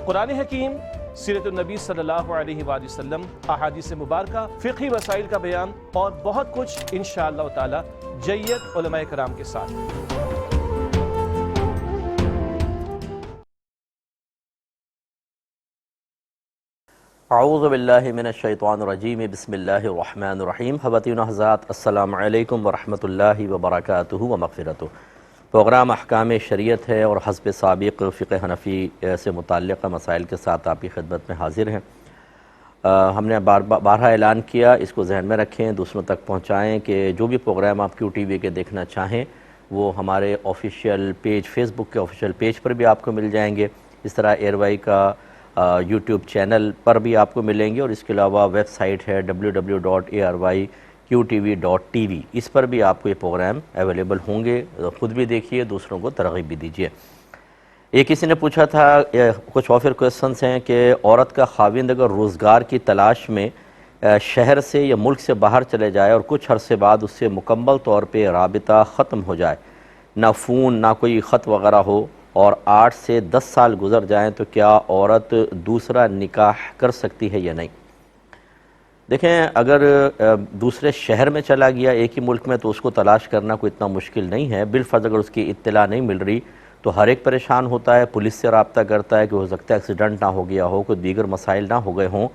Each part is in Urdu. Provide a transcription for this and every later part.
قرآن حکیم، سیرت النبی صلی اللہ علیہ وآلہ وسلم، احادیث مبارکہ، فقہی مسائل کا بیان اور بہت کچھ انشاءاللہ تعالی جید علماء کرام کے ساتھ۔ اعوذ باللہ من الشیطان الرجیم، بسم اللہ الرحمن الرحیم۔ خواتین و حضرات، السلام علیکم ورحمۃ اللہ وبرکاتہ و مغفرتہ۔ پروگرام احکام شریعت ہے اور حسب سابق فقہ حنفی سے متعلق مسائل کے ساتھ آپ کی خدمت میں حاضر ہیں۔ ہم نے بارہا اعلان کیا، اس کو ذہن میں رکھیں، دوسروں تک پہنچائیں کہ جو بھی پروگرام آپ کیو ٹی وی کے دیکھنا چاہیں وہ ہمارے آفیشیل پیج، فیس بک کے آفیشیل پیج پر بھی آپ کو مل جائیں گے، اس طرح ایئر وائی کا یوٹیوب چینل پر بھی آپ کو ملیں گے، اور اس کے علاوہ ویب سائٹ ہے www.arvyqtv.tv، اس پر بھی آپ کو یہ پروگرام اویلیبل ہوں گے۔ خود بھی دیکھیے، دوسروں کو ترغیب بھی دیجیے۔ ایک کسی نے پوچھا تھا، کچھ اور کویسچنس ہیں کہ عورت کا خاوند اگر روزگار کی تلاش میں شہر سے یا ملک سے باہر چلے جائے اور کچھ عرصے بعد اس سے مکمل طور پہ رابطہ ختم ہو جائے، نہ فون نہ کوئی خط وغیرہ ہو، اور 8 سے 10 سال گزر جائیں، تو کیا عورت دوسرا نکاح کر سکتی ہے یا نہیں؟ دیکھیں، اگر دوسرے شہر میں چلا گیا ایک ہی ملک میں، تو اس کو تلاش کرنا کوئی اتنا مشکل نہیں ہے۔ بالفرض اگر اس کی اطلاع نہیں مل رہی تو ہر ایک پریشان ہوتا ہے، پولیس سے رابطہ کرتا ہے کہ ہو سکتا ہے ایکسیڈنٹ نہ ہو گیا ہو، کوئی دیگر مسائل نہ ہو گئے ہوں،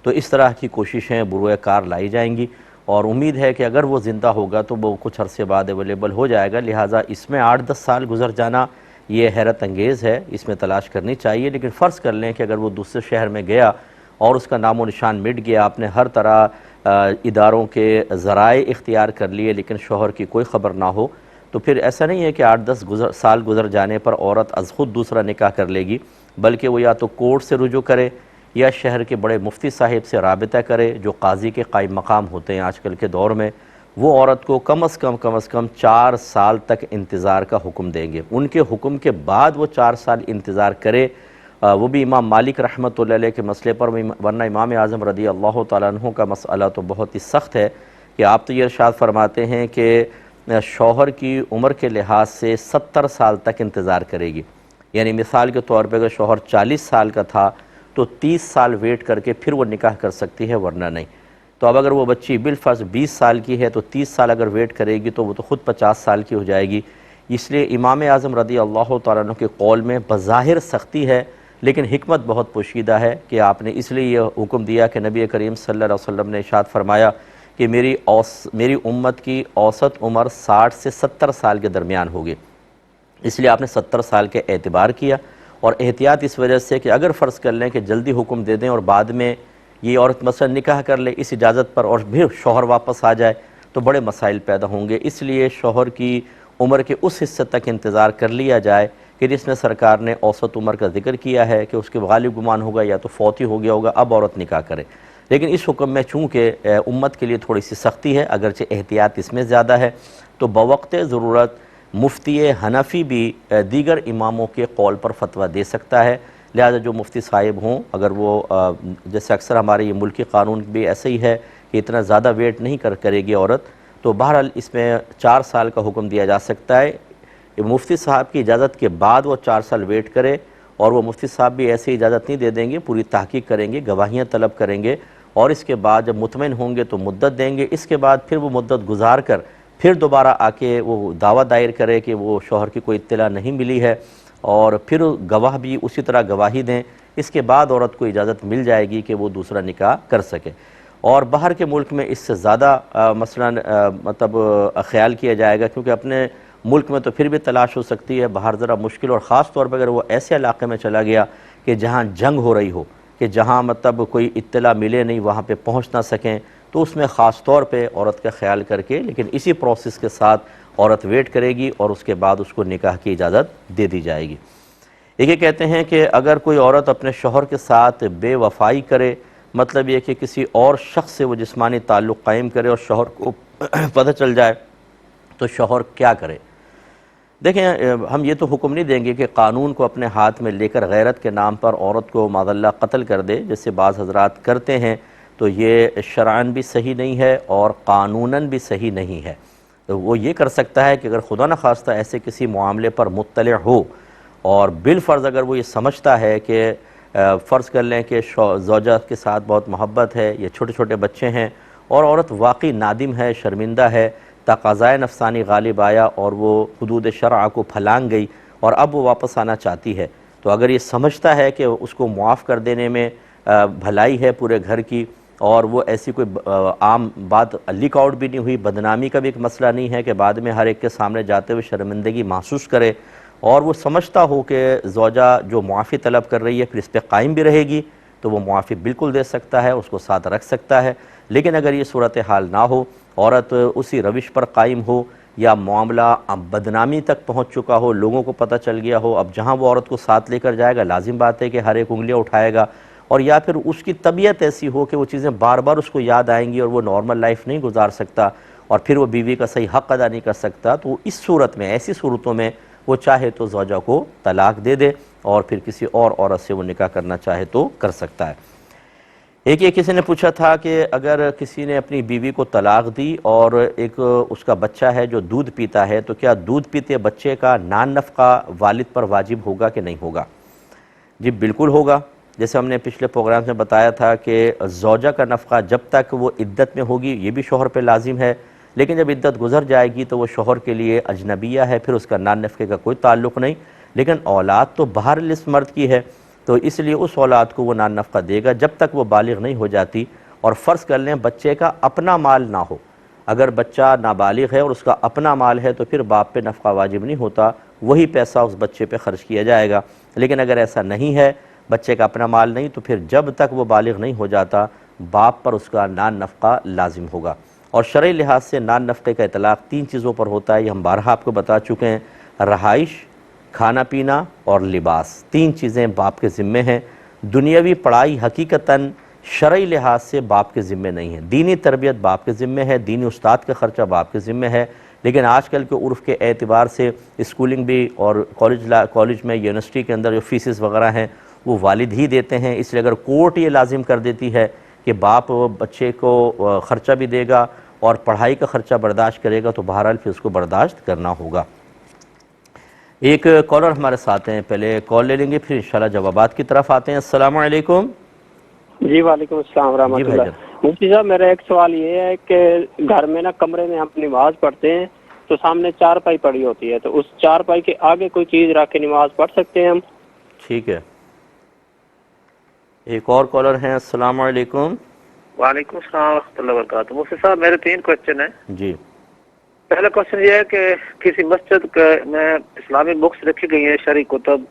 تو اس طرح کی کوششیں بروئے کار لائی جائیں گی، اور امید ہے کہ اگر وہ زندہ ہوگا تو وہ کچھ عرصے بعد اویلیبل ہو جائے گا۔ لہٰذا اس میں 8-10 سال گزر جانا یہ حیرت انگیز ہے، اس میں تلاش کرنی چاہیے۔ لیکن فرض کر لیں کہ اگر وہ دوسرے شہر میں گیا اور اس کا نام و نشان مٹ گیا، آپ نے ہر طرح اداروں کے ذرائع اختیار کر لیے لیکن شوہر کی کوئی خبر نہ ہو، تو پھر ایسا نہیں ہے کہ 8-10 سال گزر جانے پر عورت از خود دوسرا نکاح کر لے گی، بلکہ وہ یا تو کورٹ سے رجوع کرے یا شہر کے بڑے مفتی صاحب سے رابطہ کرے، جو قاضی کے قائم مقام ہوتے ہیں آج کل کے دور میں۔ وہ عورت کو کم از کم 4 سال تک انتظار کا حکم دیں گے۔ ان کے حکم کے بعد وہ 4 سال انتظار کرے، وہ بھی امام مالک رحمۃ اللہ علیہ کے مسئلے پر، ورنہ امام اعظم رضی اللہ تعالیٰ عنہ کا مسئلہ تو بہت ہی سخت ہے کہ آپ تو یہ ارشاد فرماتے ہیں کہ شوہر کی عمر کے لحاظ سے 70 سال تک انتظار کرے گی، یعنی مثال کے طور پہ اگر شوہر 40 سال کا تھا تو 30 سال ویٹ کر کے پھر وہ نکاح کر سکتی ہے، ورنہ نہیں۔ تو اب اگر وہ بچی بالفرض 20 سال کی ہے تو 30 سال اگر ویٹ کرے گی تو وہ تو خود 50 سال کی ہو جائے گی۔ اس لیے امام اعظم رضی اللہ تعالیٰ عنہ کے قول میں بظاہر سختی ہے، لیکن حکمت بہت پوشیدہ ہے کہ آپ نے اس لیے یہ حکم دیا کہ نبی کریم صلی اللہ علیہ وسلم نے ارشاد فرمایا کہ میری امت کی اوسط عمر 60 سے 70 سال کے درمیان ہوگی، اس لیے آپ نے 70 سال کے اعتبار کیا، اور احتیاط اس وجہ سے کہ اگر فرض کر لیں کہ جلدی حکم دے دیں اور بعد میں یہ عورت مثلا نکاح کر لے اس اجازت پر اور پھر شوہر واپس آ جائے تو بڑے مسائل پیدا ہوں گے، اس لیے شوہر کی عمر کے اس حصے تک انتظار کر لیا جائے کہ جس میں سرکار نے اوسط عمر کا ذکر کیا ہے کہ اس کے غالب گمان ہوگا یا تو فوت ہی ہو گیا ہوگا، اب عورت نکاح کرے۔ لیکن اس حکم میں چونکہ امت کے لیے تھوڑی سی سختی ہے، اگرچہ احتیاط اس میں زیادہ ہے، تو بوقت ضرورت مفتی حنفی بھی دیگر اماموں کے قول پر فتویٰ دے سکتا ہے۔ لہذا جو مفتی صاحب ہوں، اگر وہ جیسے اکثر ہمارے یہ ملکی قانون بھی ایسے ہی ہے کہ اتنا زیادہ ویٹ نہیں کرے گی عورت، تو بہرحال اس میں 4 سال کا حکم دیا جا سکتا ہے۔ مفتی صاحب کی اجازت کے بعد وہ 4 سال ویٹ کرے، اور وہ مفتی صاحب بھی ایسے اجازت نہیں دے دیں گے، پوری تحقیق کریں گے، گواہیاں طلب کریں گے، اور اس کے بعد جب مطمئن ہوں گے تو مدت دیں گے۔ اس کے بعد پھر وہ مدت گزار کر پھر دوبارہ آ کے وہ دعویٰ دائر کرے کہ وہ شوہر کی کوئی اطلاع نہیں ملی ہے، اور پھر گواہ بھی اسی طرح گواہی دیں۔ اس کے بعد عورت کو اجازت مل جائے گی کہ وہ دوسرا نکاح کر سکے۔ اور باہر کے ملک میں اس سے زیادہ مطلب خیال کیا جائے گا، کیونکہ اپنے ملک میں تو پھر بھی تلاش ہو سکتی ہے، باہر ذرا مشکل، اور خاص طور پر اگر وہ ایسے علاقے میں چلا گیا کہ جہاں جنگ ہو رہی ہو، کہ جہاں مطلب کوئی اطلاع ملے نہیں، وہاں پہ پہنچ نہ سکیں، تو اس میں خاص طور پہ عورت کا خیال کر کے، لیکن اسی پروسیس کے ساتھ عورت ویٹ کرے گی، اور اس کے بعد اس کو نکاح کی اجازت دے دی جائے گی۔ یہ کہتے ہیں کہ اگر کوئی عورت اپنے شوہر کے ساتھ بے وفائی کرے، مطلب یہ کہ کسی اور شخص سے وہ جسمانی تعلق قائم کرے اور شوہر کو پتہ چل جائے، تو شوہر کیا کرے؟ دیکھیں، ہم یہ تو حکم نہیں دیں گے کہ قانون کو اپنے ہاتھ میں لے کر غیرت کے نام پر عورت کو معاذ اللہ قتل کر دے، جیسے بعض حضرات کرتے ہیں، تو یہ شرعاً بھی صحیح نہیں ہے اور قانوناً بھی صحیح نہیں ہے۔ تو وہ یہ کر سکتا ہے کہ اگر خدا نخواستہ ایسے کسی معاملے پر مطلع ہو، اور بالفرض اگر وہ یہ سمجھتا ہے کہ فرض کر لیں کہ زوجہ کے ساتھ بہت محبت ہے، یہ چھوٹے چھوٹے بچے ہیں اور عورت واقعی نادم ہے، شرمندہ ہے، تقاضائے نفسانی غالب آیا اور وہ حدود شرع کو پھلانگ گئی اور اب وہ واپس آنا چاہتی ہے، تو اگر یہ سمجھتا ہے کہ اس کو معاف کر دینے میں بھلائی ہے پورے گھر کی، اور وہ ایسی کوئی عام بات لیک آؤٹ بھی نہیں ہوئی، بدنامی کا بھی ایک مسئلہ نہیں ہے کہ بعد میں ہر ایک کے سامنے جاتے ہوئے شرمندگی محسوس کرے، اور وہ سمجھتا ہو کہ زوجہ جو معافی طلب کر رہی ہے پھر اس پہ قائم بھی رہے گی، تو وہ معافی بالکل دے سکتا ہے، اس کو ساتھ رکھ سکتا ہے۔ لیکن اگر یہ صورتحال نہ ہو، عورت اسی روش پر قائم ہو یا معاملہ بدنامی تک پہنچ چکا ہو، لوگوں کو پتہ چل گیا ہو، اب جہاں وہ عورت کو ساتھ لے کر جائے گا لازم بات ہے کہ ہر ایک انگلیاں اٹھائے گا، اور یا پھر اس کی طبیعت ایسی ہو کہ وہ چیزیں بار بار اس کو یاد آئیں گی اور وہ نارمل لائف نہیں گزار سکتا اور پھر وہ بیوی کا صحیح حق ادا نہیں کر سکتا، تو اس صورت میں، ایسی صورتوں میں وہ چاہے تو زوجہ کو طلاق دے دے اور پھر کسی اور عورت سے وہ نکاح کرنا چاہے تو کر سکتا ہے۔ یہ کسی نے پوچھا تھا کہ اگر کسی نے اپنی بیوی کو طلاق دی اور ایک اس کا بچہ ہے جو دودھ پیتا ہے، تو کیا دودھ پیتے بچے کا نان نفقہ والد پر واجب ہوگا کہ نہیں ہوگا؟ جی بالکل ہوگا، جیسے ہم نے پچھلے پروگرام میں بتایا تھا کہ زوجہ کا نفقہ جب تک وہ عدت میں ہوگی یہ بھی شوہر پہ لازم ہے، لیکن جب عدت گزر جائے گی تو وہ شوہر کے لیے اجنبیہ ہے، پھر اس کا نان نفقے کا کوئی تعلق نہیں، لیکن اولاد تو بہرحال اس مرد کی ہے، تو اس لیے اس اولاد کو وہ نان نفقہ دے گا جب تک وہ بالغ نہیں ہو جاتی۔ اور فرض کر لیں بچے کا اپنا مال نہ ہو، اگر بچہ نابالغ ہے اور اس کا اپنا مال ہے تو پھر باپ پہ نفقہ واجب نہیں ہوتا، وہی پیسہ اس بچے پہ خرچ کیا جائے گا، لیکن اگر ایسا نہیں ہے، بچے کا اپنا مال نہیں، تو پھر جب تک وہ بالغ نہیں ہو جاتا باپ پر اس کا نان نفقہ لازم ہوگا۔ اور شرعی لحاظ سے نان نفقے کا اطلاق 3 چیزوں پر ہوتا ہے، یہ ہم بارہا آپ کو بتا چکے ہیں، رہائش، کھانا پینا اور لباس، 3 چیزیں باپ کے ذمے ہیں۔ دنیاوی پڑھائی حقیقتاً شرعی لحاظ سے باپ کے ذمے نہیں ہے، دینی تربیت باپ کے ذمے ہے، دینی استاد کا خرچہ باپ کے ذمے ہے، لیکن آج کل کے عرف کے اعتبار سے اسکولنگ بھی اور کالج میں یونیورسٹی کے اندر جو فیسز وغیرہ ہیں وہ والد ہی دیتے ہیں، اس لیے اگر کورٹ یہ لازم کر دیتی ہے کہ باپ بچے کو خرچہ بھی دے گا اور پڑھائی کا خرچہ برداشت کرے گا تو بہرحال پھر اس کو برداشت کرنا ہوگا۔ ایک کالر ہمارے ساتھ ہیں، پہلے کال لے لیں گے پھر انشاءاللہ جوابات کی طرف آتے ہیں۔ السلام علیکم۔ جی وعلیکم السلام ورحمۃ جی بھائی اللہ۔ جان۔ مفتی صاحب میرا ایک سوال یہ ہے کہ گھر میں نا کمرے میں ہم نماز پڑھتے ہیں تو سامنے چارپائی پڑی ہوتی ہے، تو اس چارپائی کے آگے کوئی چیز رکھ کے نماز پڑھ سکتے ہیں ہم؟ ٹھیک ہے، ایک اور کالر ہیں۔ السلام علیکم۔ وعلیکم السلام ورحمۃ اللہ وبرکاتہ۔ مفتی صاحب میرے 3 کوشچن ہیں۔ جی پہلا کوشچن یہ ہے کہ کسی مسجد میں اسلامی بکس رکھی گئی ہیں، شرعی کتب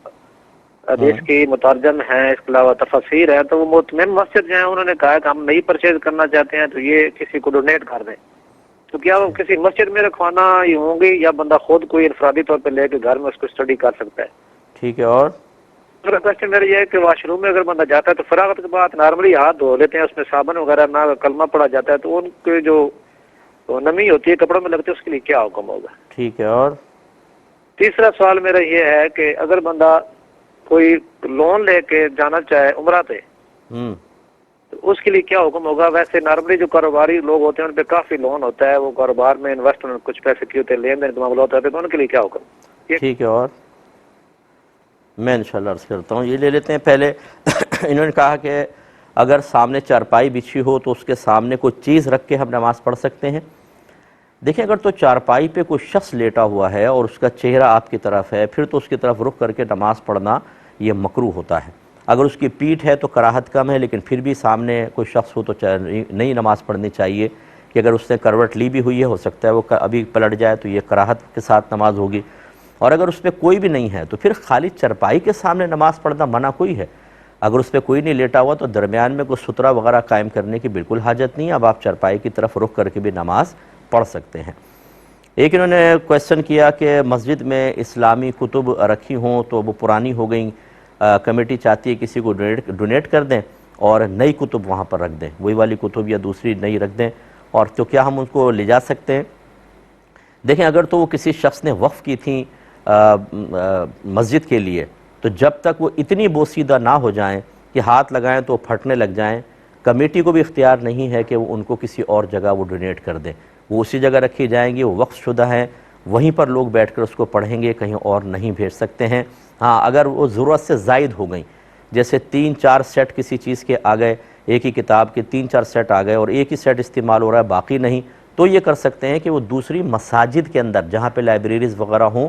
حدیث کی مترجم ہیں، اس کے علاوہ تفاسیر ہیں، تو وہ مطمئن مسجد جو ہیں انہوں نے کہا کہ ہم نہیں پرچیز کرنا چاہتے ہیں تو یہ کسی کو ڈونیٹ کر دیں، تو کیا وہ کسی مسجد میں رکھوانا یہ ہوں گی یا بندہ خود کوئی انفرادی طور پہ لے کے گھر میں اس کو اسٹڈی کر سکتا ہے؟ ٹھیک ہے، اور دوسرا کوشچن میرا یہ ہے کہ واش روم میں اگر بندہ جاتا ہے تو فراغت کے بعد نارملی ہاتھ دھو لیتے ہیں، اس میں صابن وغیرہ نہ کلمہ پڑا جاتا ہے، تو ان کے جو نمی ہوتی ہے کپڑوں میں لگتی ہے اس کے لیے کیا حکم ہوگا؟ ٹھیک ہے، اور تیسرا سوال میرا یہ ہے کہ اگر بندہ کوئی لون لے کے جانا چاہے عمرہ پہ تو اس کے لیے کیا حکم ہوگا؟ ویسے نارملی جو کاروباری لوگ ہوتے ہیں ان پہ کافی لون ہوتا ہے، وہ کاروبار میں انویسٹمنٹ کچھ پیسے کیے ہوتے ہیں، لین دین کا معاملہ ہوتا ہے، تو ان کے لیے کیا حکم؟ ٹھیک ہے، اور میں انشاءاللہ عرض کرتا ہوں۔ یہ لے لیتے ہیں پہلے انہوں نے کہا کہ اگر سامنے چارپائی بچھی ہو تو اس کے سامنے کوئی چیز رکھ کے ہم نماز پڑھ سکتے ہیں۔ دیکھیں اگر تو چارپائی پہ کوئی شخص لیٹا ہوا ہے اور اس کا چہرہ آپ کی طرف ہے، پھر تو اس کی طرف رخ کر کے نماز پڑھنا یہ مکروہ ہوتا ہے۔ اگر اس کی پیٹھ ہے تو کراہت کم ہے، لیکن پھر بھی سامنے کوئی شخص ہو تو نہیں نماز پڑھنی چاہیے، کہ اگر اس نے کروٹ لی بھی ہوئی ہے ہو سکتا ہے وہ ابھی پلٹ جائے تو یہ کراہت کے ساتھ نماز ہوگی، اور اگر اس پہ کوئی بھی نہیں ہے تو پھر خالی چارپائی کے سامنے نماز پڑھنا منع کوئی ہے؟ اگر اس پہ کوئی نہیں لیٹا ہوا تو درمیان میں کوئی سترہ وغیرہ قائم کرنے کی بالکل حاجت نہیں ہے، اب آپ چارپائی کی طرف رخ کر کے بھی نماز پڑھ سکتے ہیں۔ ایک انہوں نے کویسچن کیا کہ مسجد میں اسلامی کتب رکھی ہوں تو وہ پرانی ہو گئیں، کمیٹی چاہتی ہے کسی کو ڈونیٹ کر دیں اور نئی کتب وہاں پر رکھ دیں، وہی والی کتب یا دوسری نئی رکھ دیں، اور تو کیا ہم ان کو لے جا سکتے ہیں؟ دیکھیں اگر تو وہ کسی شخص نے وقف کی تھیں مسجد کے لیے، تو جب تک وہ اتنی بوسیدہ نہ ہو جائیں کہ ہاتھ لگائیں تو پھٹنے لگ جائیں، کمیٹی کو بھی اختیار نہیں ہے کہ وہ ان کو کسی اور جگہ وہ ڈونیٹ کر دیں، وہ اسی جگہ رکھی جائیں گی، وہ وقف شدہ ہیں، وہیں پر لوگ بیٹھ کر اس کو پڑھیں گے، کہیں اور نہیں بھیج سکتے ہیں۔ ہاں اگر وہ ضرورت سے زائد ہو گئیں، جیسے 3-4 سیٹ کسی چیز کے آ گئے، ایک ہی کتاب کے 3-4 سیٹ آ گئے اور ایک ہی سیٹ استعمال ہو رہا ہے باقی نہیں، تو یہ کر سکتے ہیں کہ وہ دوسری مساجد کے اندر جہاں پہ لائبریریز وغیرہ ہوں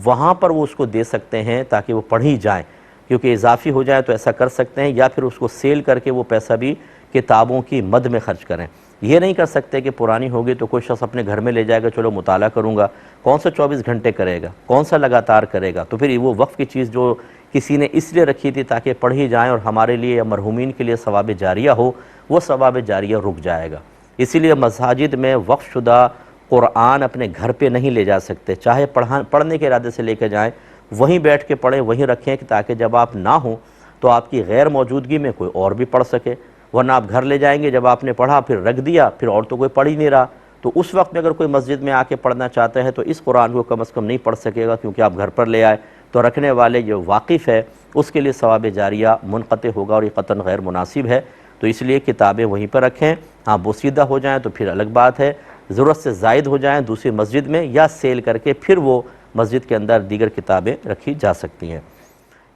وہاں پر وہ اس کو دے سکتے ہیں تاکہ وہ پڑھی جائیں، کیونکہ اضافی ہو جائے تو ایسا کر سکتے ہیں، یا پھر اس کو سیل کر کے وہ پیسہ بھی کتابوں کی مد میں خرچ کریں۔ یہ نہیں کر سکتے کہ پرانی ہوگی تو کوئی شخص اپنے گھر میں لے جائے گا، چلو مطالعہ کروں گا، کون سا 24 گھنٹے کرے گا، کون سا لگاتار کرے گا، تو پھر وہ وقف کی چیز جو کسی نے اس لیے رکھی تھی تاکہ پڑھی جائیں اور ہمارے لیے یا مرحومین کے لیے ثواب جاریہ ہو، وہ ثواب جاریہ رک جائے گا۔ اسی لیے مساجد میں وقف شدہ قرآن اپنے گھر پہ نہیں لے جا سکتے، چاہے پڑھنے کے ارادے سے لے کے جائیں، وہیں بیٹھ کے پڑھیں، وہیں رکھیں تاکہ جب آپ نہ ہوں تو آپ کی غیر موجودگی میں کوئی اور بھی پڑھ سکے، ورنہ آپ گھر لے جائیں گے، جب آپ نے پڑھا پھر رکھ دیا، پھر اور تو کوئی پڑھ ہی نہیں رہا، تو اس وقت میں اگر کوئی مسجد میں آ کے پڑھنا چاہتے ہیں تو اس قرآن کو کم از کم نہیں پڑھ سکے گا، کیونکہ آپ گھر پر لے آئے، تو رکھنے والے جو واقف ہے اس کے لیے ثواب جاریہ منقطع ہوگا اور یہ قطعاً غیر مناسب ہے، تو اس لیے کتابیں وہیں پر رکھیں۔ ہاں بوسیدہ ہو جائیں تو پھر الگ بات ہے، ضرورت سے زائد ہو جائیں دوسری مسجد میں یا سیل کر کے پھر وہ مسجد کے اندر دیگر کتابیں رکھی جا سکتی ہیں۔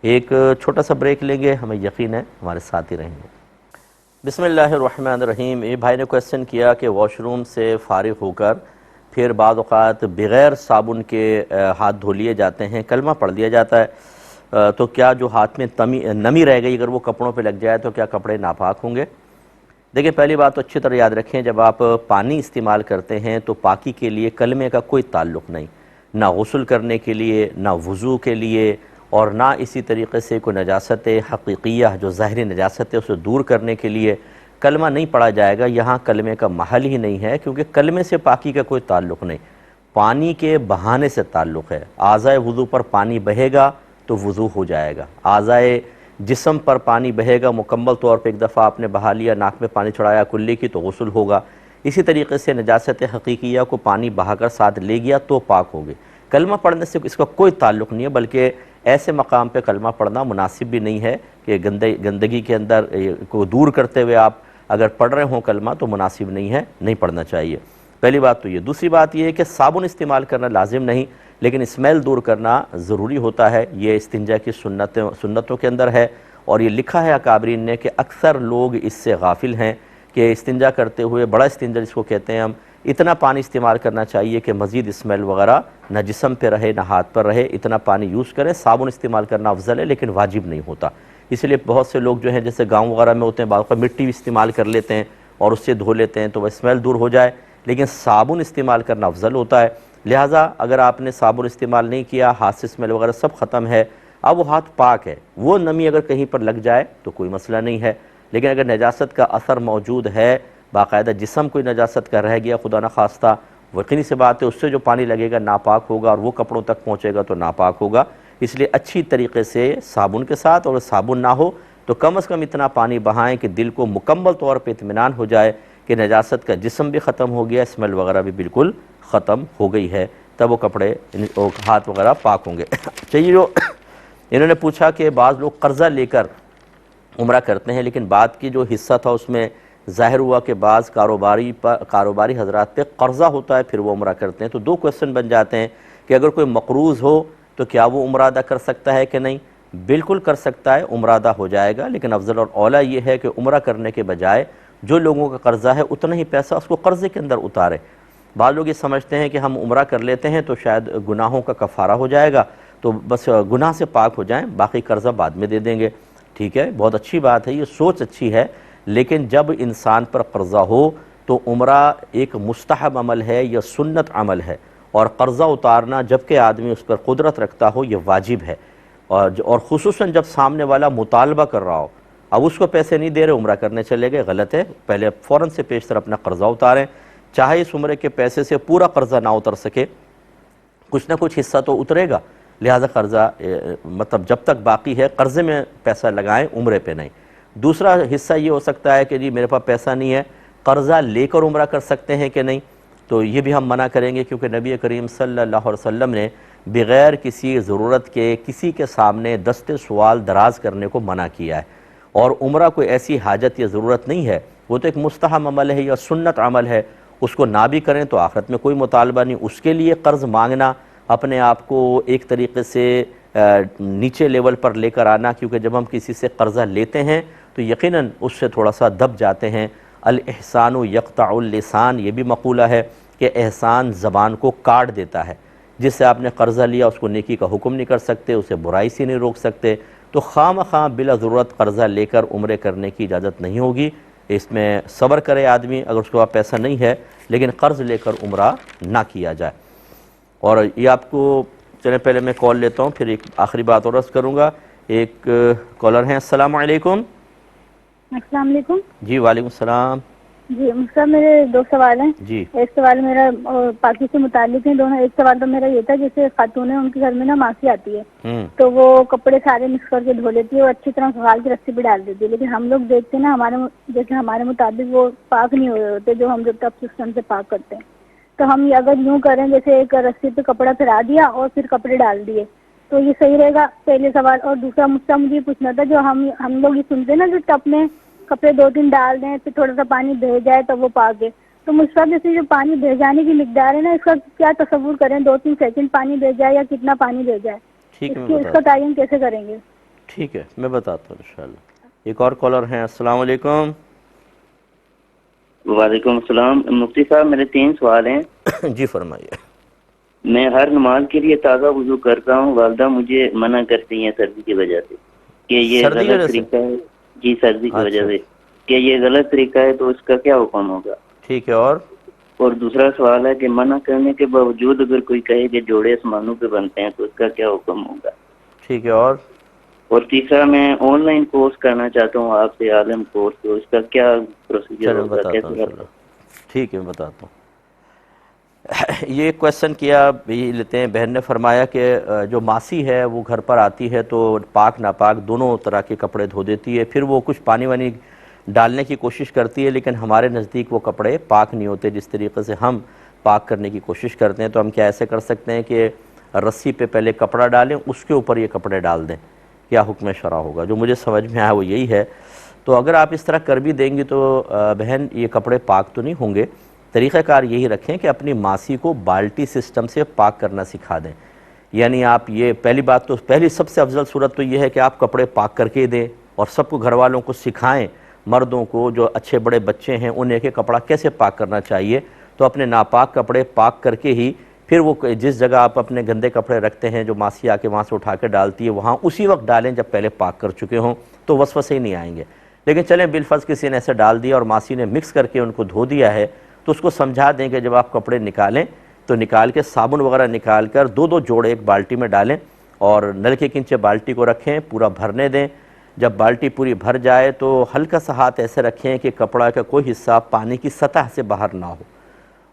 ایک چھوٹا سا بریک لیں گے، ہمیں یقین ہے ہمارے ساتھ ہی رہیں گے۔ بسم اللہ الرحمن الرحیم۔ یہ بھائی نے کویسچن کیا کہ واش روم سے فارغ ہو کر پھر بعض اوقات بغیر صابن کے ہاتھ دھو لیے جاتے ہیں، کلمہ پڑھ لیا جاتا ہے، تو کیا جو ہاتھ میں نمی رہ گئی اگر وہ کپڑوں پہ لگ جائے تو کیا کپڑے ناپاک ہوں گے؟ دیکھیں پہلی بات تو اچھی طرح یاد رکھیں، جب آپ پانی استعمال کرتے ہیں تو پاکی کے لیے کلمے کا کوئی تعلق نہیں، نہ غسل کرنے کے لیے، نہ وضو کے لیے، اور نہ اسی طریقے سے کوئی نجاست حقیقیہ جو ظاہری نجاست ہے اسے دور کرنے کے لیے کلمہ نہیں پڑھا جائے گا، یہاں کلمے کا محل ہی نہیں ہے، کیونکہ کلمے سے پاکی کا کوئی تعلق نہیں، پانی کے بہانے سے تعلق ہے۔ اعضائے وضو پر پانی بہے گا تو وضو ہو جائے گا، اعضائے جسم پر پانی بہے گا مکمل طور پہ، ایک دفعہ آپ نے بہا لیا، ناک میں پانی چڑھایا کلی کی تو غسل ہوگا، اسی طریقے سے نجاست حقیقیہ کو پانی بہا کر ساتھ لے گیا تو پاک ہوگے۔ کلمہ پڑھنے سے اس کا کوئی تعلق نہیں ہے، بلکہ ایسے مقام پہ کلمہ پڑھنا مناسب بھی نہیں ہے کہ گندگی کے اندر کو دور کرتے ہوئے آپ اگر پڑھ رہے ہوں کلمہ تو مناسب نہیں ہے، نہیں پڑھنا چاہیے۔ پہلی بات تو یہ۔ دوسری بات یہ ہے کہ صابن استعمال کرنا لازم نہیں، لیکن اسمیل دور کرنا ضروری ہوتا ہے، یہ استنجا کی سنتوں کے اندر ہے، اور یہ لکھا ہے اکابرین نے کہ اکثر لوگ اس سے غافل ہیں کہ استنجا کرتے ہوئے، بڑا استنجا جس کو کہتے ہیں ہم، اتنا پانی استعمال کرنا چاہیے کہ مزید اسمیل وغیرہ نہ جسم پہ رہے نہ ہاتھ پر رہے، اتنا پانی یوز کریں۔ صابن استعمال کرنا افضل ہے لیکن واجب نہیں ہوتا، اس لیے بہت سے لوگ جو ہیں جیسے گاؤں وغیرہ میں ہوتے ہیں بعض کا مٹی بھی استعمال کر لیتے ہیں اور اس سے دھو لیتے ہیں تو وہ اسمیل دور ہو جائے، لیکن صابن استعمال کرنا افضل ہوتا ہے۔ لہٰذا اگر آپ نے صابن استعمال نہیں کیا، ہاتھ سے اسمیل وغیرہ سب ختم ہے، اب وہ ہاتھ پاک ہے، وہ نمی اگر کہیں پر لگ جائے تو کوئی مسئلہ نہیں ہے، لیکن اگر نجاست کا اثر موجود ہے، باقاعدہ جسم کوئی نجاست کا رہ گیا خدا نخواستہ، یقینی سی بات ہے اس سے جو پانی لگے گا ناپاک ہوگا اور وہ کپڑوں تک پہنچے گا تو ناپاک ہوگا، اس لیے اچھی طریقے سے صابن کے ساتھ، اور صابن نہ ہو تو کم از کم اتنا پانی بہائیں کہ دل کو مکمل طور پہ اطمینان ہو جائے کہ نجاست کا جسم بھی ختم ہو گیا، اسمیل وغیرہ بھی بالکل ختم ہو گئی ہے، تب وہ کپڑے ہاتھ وغیرہ پاک ہوں گے۔ چاہیے جو انہوں نے پوچھا کہ بعض لوگ قرضہ لے کر عمرہ کرتے ہیں، لیکن بات کی جو حصہ تھا اس میں ظاہر ہوا کہ بعض کاروباری حضرات پہ قرضہ ہوتا ہے پھر وہ عمرہ کرتے ہیں، تو دو کویسچن بن جاتے ہیں کہ اگر کوئی مقروض ہو تو کیا وہ عمرہ ادا کر سکتا ہے کہ نہیں؟ بالکل کر سکتا ہے، عمرہ ادا ہو جائے گا، لیکن افضل اور اولیٰ یہ ہے کہ عمرہ کرنے کے بجائے جو لوگوں کا قرضہ ہے اتنا ہی پیسہ اس کو قرضے کے اندر اتارے۔ بعض لوگ یہ سمجھتے ہیں کہ ہم عمرہ کر لیتے ہیں تو شاید گناہوں کا کفارہ ہو جائے گا تو بس گناہ سے پاک ہو جائیں، باقی قرضہ بعد میں دے دیں گے۔ ٹھیک ہے، بہت اچھی بات ہے، یہ سوچ اچھی ہے، لیکن جب انسان پر قرضہ ہو تو عمرہ ایک مستحب عمل ہے یا سنت عمل ہے، اور قرضہ اتارنا جبکہ آدمی اس پر قدرت رکھتا ہو یہ واجب ہے، اور خصوصاً جب سامنے والا مطالبہ کر رہا ہو، اب اس کو پیسے نہیں دے رہے عمرہ کرنے چلے گئے، غلط ہے، پہلے فوراً سے پیشتر اپنا قرضہ اتاریں، چاہے اس عمرے کے پیسے سے پورا قرضہ نہ اتر سکے، کچھ نہ کچھ حصہ تو اترے گا، لہٰذا قرضہ مطلب جب تک باقی ہے قرضے میں پیسہ لگائیں، عمرے پہ نہیں۔ دوسرا حصہ یہ ہو سکتا ہے کہ جی میرے پاس پیسہ نہیں ہے، قرضہ لے کر عمرہ کر سکتے ہیں کہ نہیں، تو یہ بھی ہم منع کریں گے، کیونکہ نبی کریم صلی اللہ علیہ وسلم نے بغیر کسی ضرورت کے کسی کے سامنے دست سوال دراز کرنے کو منع کیا ہے، اور عمرہ کوئی ایسی حاجت یا ضرورت نہیں ہے، وہ تو ایک مستحب عمل ہے یا سنت عمل ہے، اس کو نہ بھی کریں تو آخرت میں کوئی مطالبہ نہیں، اس کے لیے قرض مانگنا اپنے آپ کو ایک طریقے سے نیچے لیول پر لے کر آنا، کیونکہ جب ہم کسی سے قرضہ لیتے ہیں تو یقیناً اس سے تھوڑا سا دب جاتے ہیں۔ الاحسان یقطع اللسان، یہ بھی مقولہ ہے کہ احسان زبان کو کاٹ دیتا ہے۔ جس سے آپ نے قرضہ لیا اس کو نیکی کا حکم نہیں کر سکتے، اسے برائی سے نہیں روک سکتے، تو خواہ مخواہ بلا ضرورت قرضہ لے کر عمرے کرنے کی اجازت نہیں ہوگی۔ اس میں صبر کرے آدمی، اگر اس کے پاس پیسہ نہیں ہے، لیکن قرض لے کر عمرہ نہ کیا جائے۔ اور یہ آپ کو چلیں پہلے میں کال لیتا ہوں، پھر ایک آخری بات اور عرض کروں گا۔ ایک کالر ہیں، السلام علیکم۔ السلام علیکم۔ جی وعلیکم السلام۔ جی صاحب میرے دو سوال ہیں۔ جی ایک سوال میرا پاکی سے متعلق ہے دونوں۔ ایک سوال تو میرا یہ تھا، جیسے خاتون ہے ان کے گھر میں نا ماسی آتی ہے تو وہ کپڑے سارے مکس کر کے دھو لیتی ہے اور اچھی طرح سنبھال کے رسی پہ ڈال دیتی ہے، لیکن ہم لوگ دیکھتے ہیں نا ہمارے مطابق وہ پاک نہیں ہوئے ہوتے جو ہم جو ٹب سسٹم سے پاک کرتے ہیں۔ تو ہم اگر یوں کریں جیسے ایک رسی پہ کپڑا پھیلا دیا اور پھر کپڑے ڈال دیے تو یہ صحیح رہے گا؟ پہلے سوال۔ اور دوسرا مجھے پوچھنا تھا، جو ہم لوگ یہ سنتے ہیں نا جو ٹب میں کپڑے 2-3 ڈال دیں پھر تھوڑا سا پانی بھیج جائے تو وہ پاک ہے، تو مجھ جیسے جو پانی بھیجانے کی مقدار ہے نا، اس کا کیا تصور کریں؟ 2-3 سیکنڈ پانی بھیج جائے یا کتنا پانی بھیج جائے؟ ٹھیک ہے، اس کا تعین کیسے کریں گے؟ ٹھیک ہے میں بتاتا ہوں انشاءاللہ۔ ایک اور کالر ہیں، السلام علیکم۔ وعلیکم السلام۔ مفتی صاحب میرے 3 سوال ہیں۔ جی فرمائیے۔ میں ہر نماز کے لیے تازہ وضو کرتا ہوں، والدہ مجھے منع کرتی ہیں سردی کی وجہ سے کہ یہ غلط طریقہ ہے۔ جی سردی کی وجہ سے کہ یہ غلط طریقہ ہے، تو اس کا کیا حکم ہوگا؟ ٹھیک ہے۔ اور دوسرا سوال ہے کہ منع کرنے کے باوجود اگر کوئی کہے کہ جوڑے آسمانوں پہ بنتے ہیں تو اس کا کیا حکم ہوگا؟ ٹھیک ہے۔ اور تیسرا میں آن لائن کورس کرنا چاہتا ہوں آپ سے، عالم کورس، تو اس کا کیا پروسیجر ہوگا؟ ٹھیک ہے میں بتاتا ہوں۔ یہ کویسچن کیا بھی لیتے ہیں، بہن نے فرمایا کہ جو ماسی ہے وہ گھر پر آتی ہے تو پاک ناپاک دونوں طرح کے کپڑے دھو دیتی ہے، پھر وہ کچھ پانی وانی ڈالنے کی کوشش کرتی ہے، لیکن ہمارے نزدیک وہ کپڑے پاک نہیں ہوتے جس طریقے سے ہم پاک کرنے کی کوشش کرتے ہیں۔ تو ہم کیا ایسے کر سکتے ہیں کہ رسی پہ پہلے کپڑا ڈالیں، اس کے اوپر یہ کپڑے ڈال دیں؟ کیا حکم شرع ہوگا؟ جو مجھے سمجھ میں آیا وہ یہی ہے۔ تو اگر آپ اس طرح کر بھی دیں گی تو بہن یہ کپڑے پاک تو نہیں ہوں گے۔ طریقہ کار یہی رکھیں کہ اپنی ماسی کو بالٹی سسٹم سے پاک کرنا سکھا دیں۔ یعنی آپ یہ پہلی سب سے افضل صورت تو یہ ہے کہ آپ کپڑے پاک کر کے دیں اور سب کو گھر والوں کو سکھائیں، مردوں کو جو اچھے بڑے بچے ہیں انہیں کہ کپڑا کیسے پاک کرنا چاہیے۔ تو اپنے ناپاک کپڑے پاک کر کے ہی پھر وہ جس جگہ آپ اپنے گندے کپڑے رکھتے ہیں جو ماسی آ کے وہاں سے اٹھا کے ڈالتی ہے وہاں اسی وقت ڈالیں جب پہلے پاک کر چکے ہوں، تو وسوسے ہی نہیں آئیں گے۔ لیکن چلیں بالفرض کسی نے ایسے ڈال دیا اور ماسی نے مکس کر کے ان کو دھو دیا ہے، تو اس کو سمجھا دیں کہ جب آپ کپڑے نکالیں تو نکال کے صابن وغیرہ نکال کر 2 جوڑے ایک بالٹی میں ڈالیں اور نلکے کے نیچے بالٹی کو رکھیں، پورا بھرنے دیں۔ جب بالٹی پوری بھر جائے تو ہلکا سا ہاتھ ایسے رکھیں کہ کپڑا کا کوئی حصہ پانی کی سطح سے باہر نہ ہو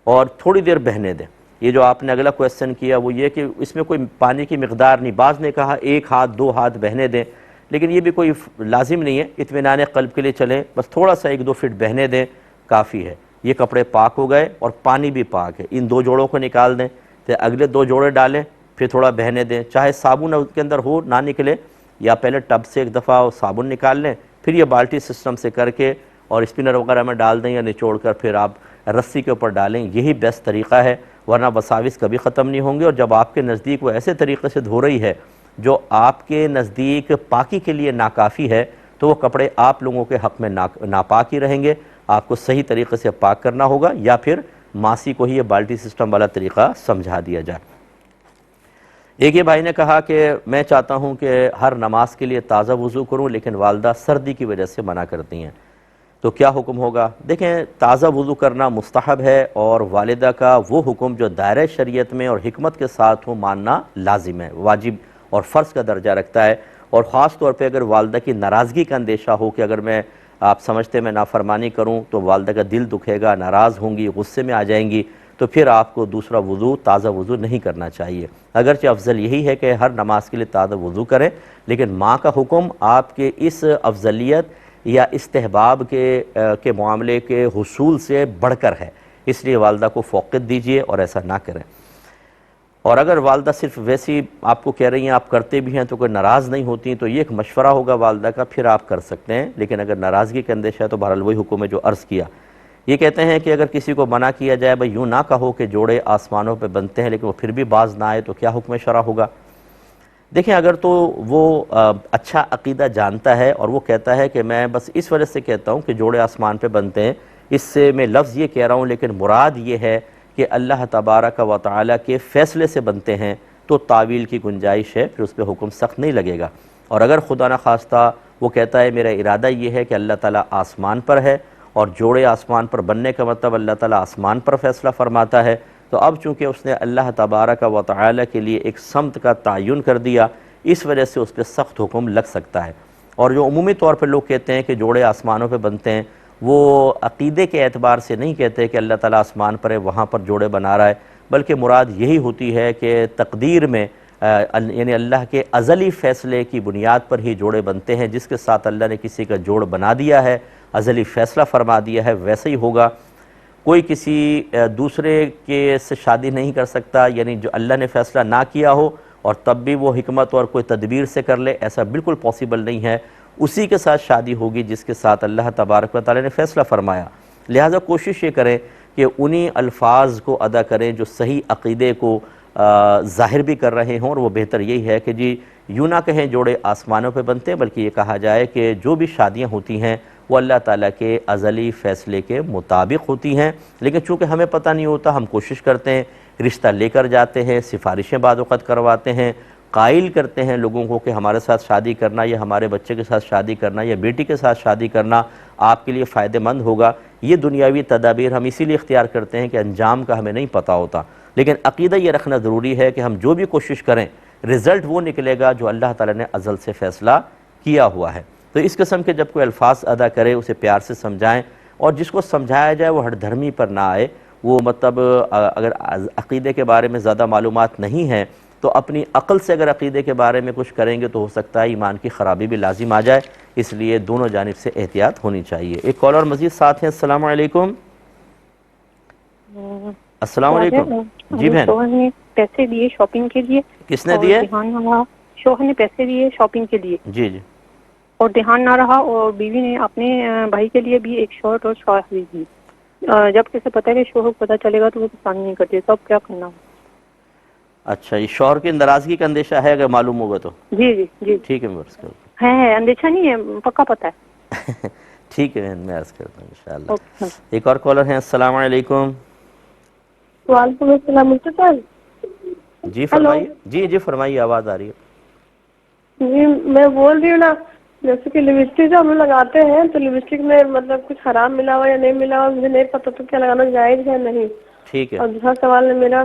اور تھوڑی دیر بہنے دیں۔ یہ جو آپ نے اگلا کویسچن کیا وہ یہ کہ اس میں کوئی پانی کی مقدار نہیں، بعض نے کہا 1 ہاتھ 2 ہاتھ بہنے دیں، لیکن یہ بھی کوئی لازم نہیں ہے، اطمینان قلب کے لیے چلیں، بس تھوڑا سا 1-2 فٹ بہنے دیں کافی ہے۔ یہ کپڑے پاک ہو گئے اور پانی بھی پاک ہے۔ ان 2 جوڑوں کو نکال دیں، پھر اگلے 2 جوڑے ڈالیں، پھر تھوڑا بہنے دیں، چاہے صابن اس کے اندر ہو نہ نکلے، یا پہلے ٹب سے ایک دفعہ صابن نکال لیں، پھر یہ بالٹی سسٹم سے کر کے اور اسپنر وغیرہ میں ڈال دیں یا نچوڑ کر پھر آپ رسی کے اوپر ڈالیں، یہی بیسٹ طریقہ ہے، ورنہ وساوس کبھی ختم نہیں ہوں گے۔ اور جب آپ کے نزدیک وہ ایسے طریقے سے دھو رہی ہے جو آپ کے نزدیک پاکی کے لیے ناکافی ہے تو وہ کپڑے آپ لوگوں کے حق میں ناپاک ہی رہیں گے۔ آپ کو صحیح طریقے سے پاک کرنا ہوگا یا پھر ماسی کو ہی یہ بالٹی سسٹم والا طریقہ سمجھا دیا جائے۔ ایک یہ بھائی نے کہا کہ میں چاہتا ہوں کہ ہر نماز کے لیے تازہ وضو کروں لیکن والدہ سردی کی وجہ سے منع کرتی ہیں، تو کیا حکم ہوگا؟ دیکھیں تازہ وضو کرنا مستحب ہے اور والدہ کا وہ حکم جو دائرہ شریعت میں اور حکمت کے ساتھ ہو ماننا لازم ہے، واجب اور فرض کا درجہ رکھتا ہے۔ اور خاص طور پہ اگر والدہ کی ناراضگی کا اندیشہ ہو کہ اگر آپ سمجھتے میں نافرمانی کروں تو والدہ کا دل دکھے گا، ناراض ہوں گی، غصے میں آ جائیں گی، تو پھر آپ کو دوسرا وضو تازہ وضو نہیں کرنا چاہیے۔ اگرچہ افضل یہی ہے کہ ہر نماز کے لیے تازہ وضو کریں، لیکن ماں کا حکم آپ کے اس افضلیت یا استحباب کے معاملے کے حصول سے بڑھ کر ہے، اس لیے والدہ کو فوقیت دیجیے اور ایسا نہ کریں۔ اور اگر والدہ صرف ویسی آپ کو کہہ رہی ہیں آپ کرتے بھی ہیں تو کوئی ناراض نہیں ہوتی تو یہ ایک مشورہ ہوگا والدہ کا، پھر آپ کر سکتے ہیں، لیکن اگر ناراضگی کا اندیشہ ہے تو بہرحال وہی حکم ہے جو عرض کیا۔ یہ کہتے ہیں کہ اگر کسی کو منع کیا جائے بھائی یوں نہ کہو کہ جوڑے آسمانوں پہ بنتے ہیں لیکن وہ پھر بھی باز نہ آئے تو کیا حکم شرع ہوگا؟ دیکھیں اگر تو وہ اچھا عقیدہ جانتا ہے اور وہ کہتا ہے کہ میں بس اس وجہ سے کہتا ہوں کہ جوڑے آسمان پہ بنتے ہیں، اس سے میں لفظ یہ کہہ رہا ہوں لیکن مراد یہ ہے کہ اللہ تبارک و تعالیٰ کے فیصلے سے بنتے ہیں، تو تعویل کی گنجائش ہے، پھر اس پہ حکم سخت نہیں لگے گا۔ اور اگر خدا نخواستہ وہ کہتا ہے میرا ارادہ یہ ہے کہ اللہ تعالیٰ آسمان پر ہے اور جوڑے آسمان پر بننے کا مطلب اللہ تعالیٰ آسمان پر فیصلہ فرماتا ہے، تو اب چونکہ اس نے اللہ تبارک و تعالیٰ کے لیے ایک سمت کا تعین کر دیا، اس وجہ سے اس پہ سخت حکم لگ سکتا ہے۔ اور جو عمومی طور پہ لوگ کہتے ہیں کہ جوڑے آسمانوں پہ بنتے ہیں، وہ عقیدے کے اعتبار سے نہیں کہتے کہ اللہ تعالیٰ آسمان پر ہے وہاں پر جوڑے بنا رہا ہے، بلکہ مراد یہی ہوتی ہے کہ تقدیر میں یعنی اللہ کے ازلی فیصلے کی بنیاد پر ہی جوڑے بنتے ہیں، جس کے ساتھ اللہ نے کسی کا جوڑ بنا دیا ہے، ازلی فیصلہ فرما دیا ہے، ویسے ہی ہوگا۔ کوئی کسی دوسرے کے سے شادی نہیں کر سکتا، یعنی جو اللہ نے فیصلہ نہ کیا ہو اور تب بھی وہ حکمت اور کوئی تدبیر سے کر لے، ایسا بالکل پاسبل نہیں ہے۔ اسی کے ساتھ شادی ہوگی جس کے ساتھ اللہ تبارک و تعالیٰ نے فیصلہ فرمایا۔ لہٰذا کوشش یہ کریں کہ انہی الفاظ کو ادا کریں جو صحیح عقیدے کو ظاہر بھی کر رہے ہوں، اور وہ بہتر یہی ہے کہ جی یوں نہ کہیں جوڑے آسمانوں پہ بنتے ہیں، بلکہ یہ کہا جائے کہ جو بھی شادیاں ہوتی ہیں وہ اللہ تعالیٰ کے ازلی فیصلے کے مطابق ہوتی ہیں، لیکن چونکہ ہمیں پتہ نہیں ہوتا، ہم کوشش کرتے ہیں، رشتہ لے کر جاتے ہیں، سفارشیں بعض اوقات کرواتے ہیں، قائل کرتے ہیں لوگوں کو کہ ہمارے ساتھ شادی کرنا یا ہمارے بچے کے ساتھ شادی کرنا یا بیٹی کے ساتھ شادی کرنا آپ کے لیے فائدہ مند ہوگا۔ یہ دنیاوی تدابیر ہم اسی لیے اختیار کرتے ہیں کہ انجام کا ہمیں نہیں پتہ ہوتا، لیکن عقیدہ یہ رکھنا ضروری ہے کہ ہم جو بھی کوشش کریں رزلٹ وہ نکلے گا جو اللہ تعالیٰ نے ازل سے فیصلہ کیا ہوا ہے۔ تو اس قسم کے جب کوئی الفاظ ادا کرے اسے پیار سے سمجھائیں، اور جس کو سمجھایا جائے وہ ہٹ دھرمی پر نہ آئے۔ وہ مطلب اگر عقیدے کے بارے میں زیادہ معلومات نہیں ہیں تو اپنی عقل سے اگر عقیدے کے بارے میں کچھ کریں گے تو ہو سکتا ہے ایمان کی خرابی بھی لازم آ جائے، اس لیے دونوں جانب سے احتیاط ہونی چاہیے۔ ایک کالر مزید ساتھ ہیں۔ السلام علیکم۔ السلام علیکم۔ جی بہن، شوہر نے پیسے دیے شاپنگ کے لیے۔ کس نے دیے؟ شوہر نے پیسے دیے شاپنگ کے لیے، جی جی، اور دھیان نہ رہا، اور بیوی نے اپنے بھائی کے لیے بھی ایک شرٹ اور شال خرید دی۔ جب کسی پتہ ہے کہ شوہر کو پتہ چلے گا تو وہ پسند نہیں کرتے، تو اب کیا کرنا؟ اچھا، یہ شوہر کی ناراضگی کا اندیشہ ہے اگر معلوم ہوگا تو؟ جی جی جی، ٹھیک ہے، میں عرض کرتا ہے اندیشہ نہیں ہے، پکا پتہ ہے۔ ہوں۔ ٹھیک ہے بہن، میں عرض کرتا ہوں انشاءاللہ۔ اوکے۔ ایک اور کالر ہیں۔ السلام علیکم۔ وعلیکم السلام مفتی صاحب۔ جی فرمائیے۔ جی جی فرمائیے، آواز آ رہی ہے۔ جی میں بول رہی ہوں نا، جیسے کہ لپسٹک جو ہم لوگ لگاتے ہیں تو لپسٹک میں مطلب کچھ حرام ملا ہوا یا نہیں ملا ہوا مجھے نہیں پتا، تو کیا لگانا جائز ہے نہیں؟ ٹھیک ہے۔ اور دوسرا سوال ہے میرا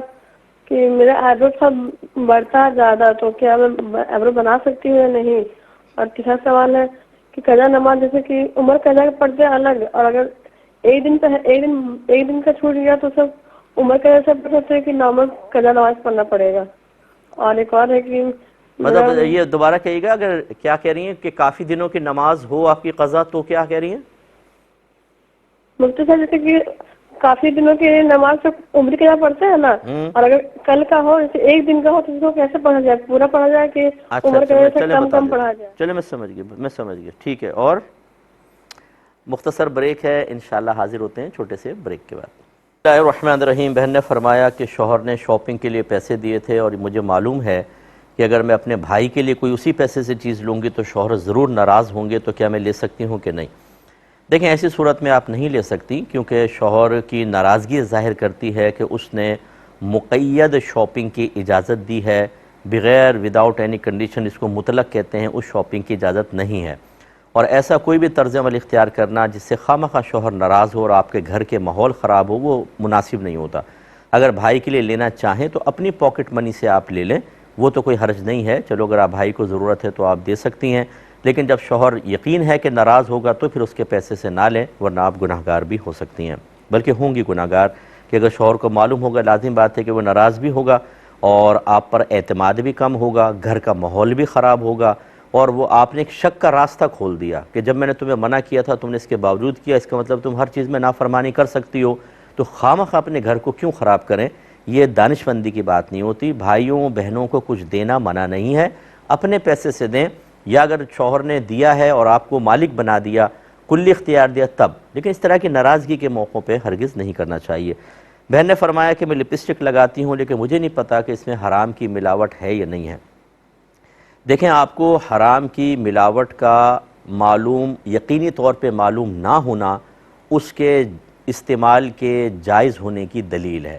کہ میرا آئیبرو سب بڑھتا ہے زیادہ، تو کیا میں آئیبرو بنا سکتی ہوں یا نہیں؟ اور تیسرا سوال ہے کہ قضا نماز جیسے کہ عمر قضا کے پڑھتے ہیں الگ، اور اگر ایک دن کا چھوٹ گیا تو سب عمر قضا سے پڑھ سکتے ہیں کہ نارمل قضا نماز پڑھنا پڑے گا؟ اور ایک اور ہے کہ مطلب یہ دوبارہ کہیے گا، اگر کیا کہہ رہی ہیں کہ کافی دنوں کی نماز ہو آپ کی قضا تو کیا کہہ رہی ہیں؟ مفتی صاحب جیسے کہ کافی دنوں کی نماز سے عمر قضا پڑھتے ہیں نا، اور اگر کل کا ہو جیسے ایک دن کا ہو تو اس کو کیسے پڑھا جائے؟ پورا پڑھا جائے کہ عمر قضا سے کم پڑھا جائے؟ چلے میں سمجھ گیا، ٹھیک ہے۔ اور مختصر بریک ہے، انشاءاللہ حاضر ہوتے ہیں چھوٹے سے بریک کے بعد۔ بسم اللہ الرحمن الرحیم۔ بہن نے فرمایا کہ شوہر نے شاپنگ کے لیے پیسے دیے تھے، اور مجھے معلوم ہے کہ اگر میں اپنے بھائی کے لیے کوئی اسی پیسے سے چیز لوں گی تو شوہر ضرور ناراض ہوں گے، تو کیا میں لے سکتی ہوں کہ نہیں؟ دیکھیں ایسی صورت میں آپ نہیں لے سکتی، کیونکہ شوہر کی ناراضگی ظاہر کرتی ہے کہ اس نے مقید شاپنگ کی اجازت دی ہے، بغیر وداؤٹ اینی کنڈیشن، اس کو مطلق کہتے ہیں، اس شاپنگ کی اجازت نہیں ہے۔ اور ایسا کوئی بھی طرز عمل اختیار کرنا جس سے خواہ شوہر ناراض ہو اور آپ کے گھر کے ماحول خراب ہو، وہ مناسب نہیں ہوتا۔ اگر بھائی کے لیے لینا چاہیں تو اپنی پاکٹ منی سے آپ لے لیں، وہ تو کوئی حرج نہیں ہے، چلو اگر آپ بھائی کو ضرورت ہے تو آپ دے سکتی ہیں، لیکن جب شوہر یقین ہے کہ ناراض ہوگا تو پھر اس کے پیسے سے نہ لیں، ورنہ آپ گناہگار بھی ہو سکتی ہیں، بلکہ ہوں گی گناہگار، کہ اگر شوہر کو معلوم ہوگا، لازم بات ہے کہ وہ ناراض بھی ہوگا اور آپ پر اعتماد بھی کم ہوگا، گھر کا ماحول بھی خراب ہوگا، اور وہ آپ نے ایک شک کا راستہ کھول دیا کہ جب میں نے تمہیں منع کیا تھا تم نے اس کے باوجود کیا، اس کا مطلب تم ہر چیز میں نافرمانی کر سکتی ہو، تو خواہ اپنے گھر کو کیوں خراب کریں؟ یہ دانش مندی کی بات نہیں ہوتی۔ بھائیوں بہنوں کو کچھ دینا منع نہیں ہے، اپنے پیسے سے دیں، یا اگر شوہر نے دیا ہے اور آپ کو مالک بنا دیا، کلی اختیار دیا تب، لیکن اس طرح کی ناراضگی کے موقعوں پہ ہرگز نہیں کرنا چاہیے۔ بہن نے فرمایا کہ میں لپسٹک لگاتی ہوں لیکن مجھے نہیں پتا کہ اس میں حرام کی ملاوٹ ہے یا نہیں ہے۔ دیکھیں، آپ کو حرام کی ملاوٹ کا معلوم، یقینی طور پہ معلوم نہ ہونا اس کے استعمال کے جائز ہونے کی دلیل ہے۔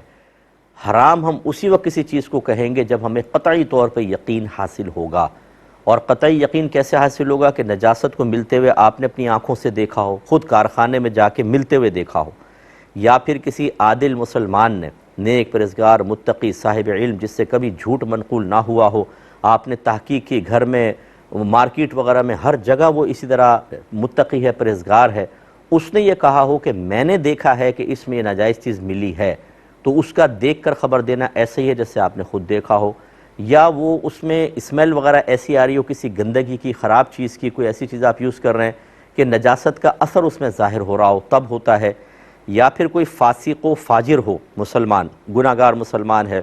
حرام ہم اسی وقت کسی چیز کو کہیں گے جب ہمیں قطعی طور پہ یقین حاصل ہوگا۔ اور قطعی یقین کیسے حاصل ہوگا؟ کہ نجاست کو ملتے ہوئے آپ نے اپنی آنکھوں سے دیکھا ہو، خود کارخانے میں جا کے ملتے ہوئے دیکھا ہو، یا پھر کسی عادل مسلمان نے، نیک پرہیزگار متقی صاحب علم جس سے کبھی جھوٹ منقول نہ ہوا ہو، آپ نے تحقیق کی، گھر میں، مارکیٹ وغیرہ میں، ہر جگہ وہ اسی طرح متقی ہے، پرہیزگار ہے، اس نے یہ کہا ہو کہ میں نے دیکھا ہے کہ اس میں یہ ناجائز چیز ملی ہے، تو اس کا دیکھ کر خبر دینا ایسے ہی ہے جیسے آپ نے خود دیکھا ہو۔ یا وہ اس میں اسمیل وغیرہ ایسی آ رہی ہو کسی گندگی کی، خراب چیز کی، کوئی ایسی چیز آپ یوز کر رہے ہیں کہ نجاست کا اثر اس میں ظاہر ہو رہا ہو، تب ہوتا ہے۔ یا پھر کوئی فاسق و فاجر ہو، مسلمان، گناہ گار مسلمان ہے،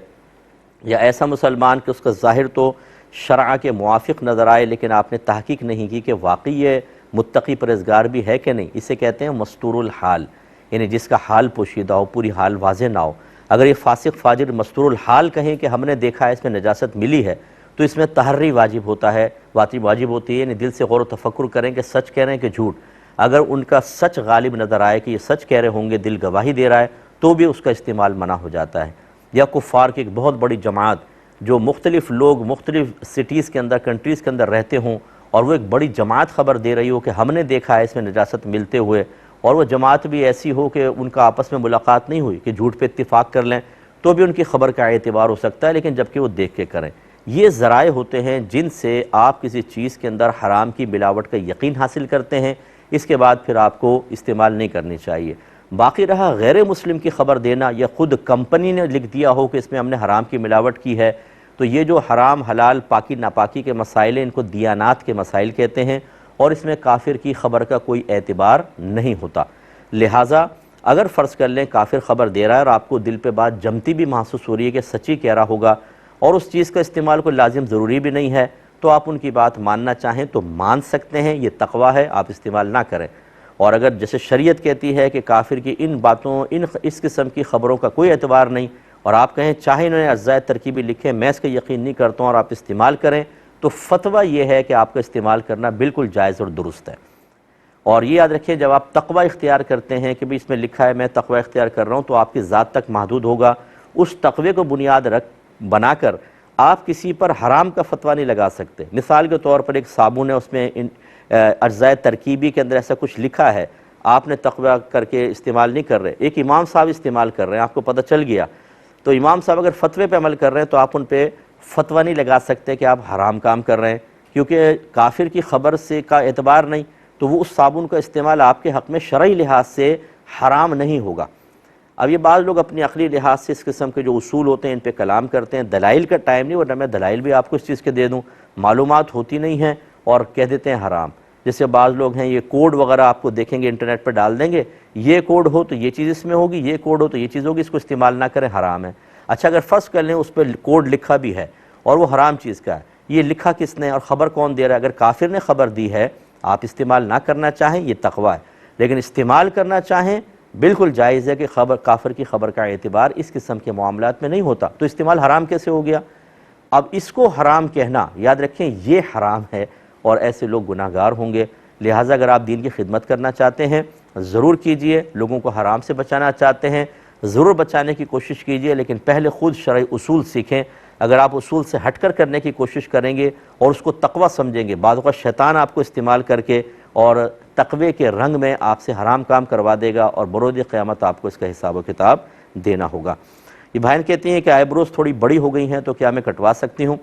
یا ایسا مسلمان کہ اس کا ظاہر تو شرع کے موافق نظر آئے لیکن آپ نے تحقیق نہیں کی کہ واقعی یہ متقی پرہیزگار بھی ہے کہ نہیں، اسے کہتے ہیں مستور الحال، یعنی جس کا حال پوشیدہ ہو، پوری حال واضح نہ ہو۔ اگر یہ فاسق فاجر مستور الحال کہیں کہ ہم نے دیکھا ہے اس میں نجاست ملی ہے، تو اس میں تحری واجب ہوتا ہے، واجب ہوتی ہے، یعنی دل سے غور و تفکر کریں کہ سچ کہہ رہے ہیں کہ جھوٹ۔ اگر ان کا سچ غالب نظر آئے کہ یہ سچ کہہ رہے ہوں گے، دل گواہی دے رہا ہے، تو بھی اس کا استعمال منع ہو جاتا ہے۔ یا کفار کی ایک بہت بڑی جماعت جو مختلف لوگ مختلف سٹیز کے اندر، کنٹریز کے اندر رہتے ہوں، اور وہ ایک بڑی جماعت خبر دے رہی ہو کہ ہم نے دیکھا ہے اس میں نجاست ملتے ہوئے، اور وہ جماعت بھی ایسی ہو کہ ان کا آپس میں ملاقات نہیں ہوئی کہ جھوٹ پہ اتفاق کر لیں، تو بھی ان کی خبر کا اعتبار ہو سکتا ہے، لیکن جبکہ وہ دیکھ کے کریں۔ یہ ذرائع ہوتے ہیں جن سے آپ کسی چیز کے اندر حرام کی ملاوٹ کا یقین حاصل کرتے ہیں، اس کے بعد پھر آپ کو استعمال نہیں کرنی چاہیے۔ باقی رہا غیر مسلم کی خبر دینا، یا خود کمپنی نے لکھ دیا ہو کہ اس میں ہم نے حرام کی ملاوٹ کی ہے، تو یہ جو حرام حلال پاکی ناپاکی کے مسائل ہیں، ان کو دیانات کے مسائل کہتے ہیں، اور اس میں کافر کی خبر کا کوئی اعتبار نہیں ہوتا۔ لہٰذا اگر فرض کر لیں کافر خبر دے رہا ہے اور آپ کو دل پہ بات جمتی بھی محسوس ہو رہی ہے کہ سچی کہہ رہا ہوگا، اور اس چیز کا استعمال کوئی لازم ضروری بھی نہیں ہے، تو آپ ان کی بات ماننا چاہیں تو مان سکتے ہیں، یہ تقویٰ ہے، آپ استعمال نہ کریں۔ اور اگر جیسے شریعت کہتی ہے کہ کافر کی ان باتوں، اس قسم کی خبروں کا کوئی اعتبار نہیں، اور آپ کہیں چاہے انہوں نے اجزاء ترکیبی لکھے، میں اس کا یقین نہیں کرتا ہوں، اور آپ استعمال کریں، تو فتویٰ یہ ہے کہ آپ کا استعمال کرنا بالکل جائز اور درست ہے۔ اور یہ یاد رکھیں، جب آپ تقویٰ اختیار کرتے ہیں کہ بھی اس میں لکھا ہے میں تقویٰ اختیار کر رہا ہوں، تو آپ کی ذات تک محدود ہوگا۔ اس تقوی کو بنیاد بنا کر آپ کسی پر حرام کا فتویٰ نہیں لگا سکتے۔ مثال کے طور پر ایک صابن ہے، اس میں اجزاء ترکیبی کے اندر ایسا کچھ لکھا ہے، آپ نے تقویٰ کر کے استعمال نہیں کر رہے، ایک امام صاحب استعمال کر رہے ہیں، آپ کو پتہ چل گیا، تو امام صاحب اگر فتوے پہ عمل کر رہے ہیں تو آپ ان پہ فتویٰ نہیں لگا سکتے کہ آپ حرام کام کر رہے ہیں، کیونکہ کافر کی خبر سے کا اعتبار نہیں، تو وہ اس صابن کا استعمال آپ کے حق میں شرعی لحاظ سے حرام نہیں ہوگا۔ اب یہ بعض لوگ اپنی عقلی لحاظ سے اس قسم کے جو اصول ہوتے ہیں ان پہ کلام کرتے ہیں، دلائل کا ٹائم نہیں، ورنہ میں دلائل بھی آپ کو اس چیز کے دے دوں، معلومات ہوتی نہیں ہیں اور کہہ دیتے ہیں حرام۔ جیسے بعض لوگ ہیں، یہ کوڈ وغیرہ آپ کو دیکھیں گے انٹرنیٹ پہ ڈال دیں گے، یہ کوڈ ہو تو یہ چیز اس میں ہوگی، یہ کوڈ ہو تو یہ چیز ہوگی، اس کو استعمال نہ کریں، حرام ہے۔ اچھا، اگر فرض کر لیں اس پہ کوڈ لکھا بھی ہے اور وہ حرام چیز کا ہے، یہ لکھا کس نے اور خبر کون دے رہا ہے؟ اگر کافر نے خبر دی ہے، آپ استعمال نہ کرنا چاہیں، یہ تقویٰ ہے، لیکن استعمال کرنا چاہیں بالکل جائز ہے کہ کافر کی خبر کا اعتبار اس قسم کے معاملات میں نہیں ہوتا، تو استعمال حرام کیسے ہو گیا؟ اب اس کو حرام کہنا، یاد رکھیں یہ حرام ہے، اور ایسے لوگ گناہ گار ہوں گے۔ لہٰذا اگر آپ دین کی خدمت کرنا چاہتے ہیں ضرور کیجئے، لوگوں کو حرام سے بچانا چاہتے ہیں ضرور بچانے کی کوشش کیجئے، لیکن پہلے خود شرعی اصول سیکھیں۔ اگر آپ اصول سے ہٹ کر کرنے کی کوشش کریں گے اور اس کو تقویٰ سمجھیں گے، بعض اوقات شیطان آپ کو استعمال کر کے اور تقوی کے رنگ میں آپ سے حرام کام کروا دے گا، اور بروز قیامت آپ کو اس کا حساب و کتاب دینا ہوگا۔ یہ بہن کہتی ہیں کہ آئی بروز تھوڑی بڑی ہو گئی ہیں تو کیا میں کٹوا سکتی ہوں؟